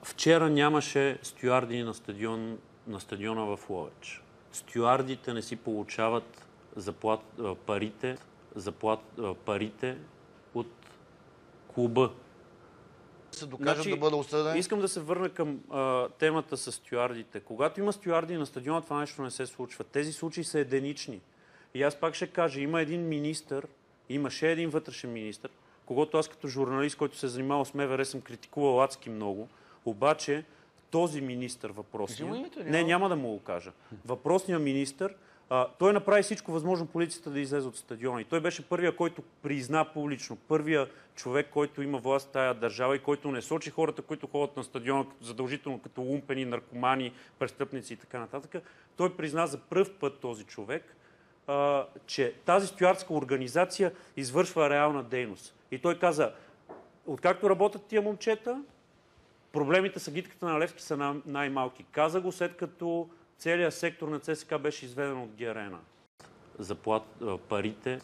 Вчера нямаше стюарди на стадиона в Ловеч. Стюардите не си получават парите от клуба. Се докажат да бъде осъден. Искам да се върна към темата с стюардите. Когато има стюарди на стадиона, това нещо не се случва. Тези случаи са единични. И аз пак ще кажа, има един министър, имаше един вътрешен министър, когато аз като журналист, който се занимава с МВР, съм критикувал адски много. Обаче този министър въпросният... Не, няма да му го кажа. Въпросният министър, той направи всичко възможно полицията да излезе от стадиона. И той беше първия, който призна публично. Първия човек, който има власт в тая държава и който не сочи хората, които ходят на стадиона задължително като лумпени, наркомани, престъпници и така нататък. Той призна за пръв път този човек, че тази стюардска организация извършва реална дейност. И той каза, откакто работят тия момчета, проблемите с агитката на Левски са най-малки. Каза го след като целият сектор на ЦСКА беше изведен от ГРН. Парите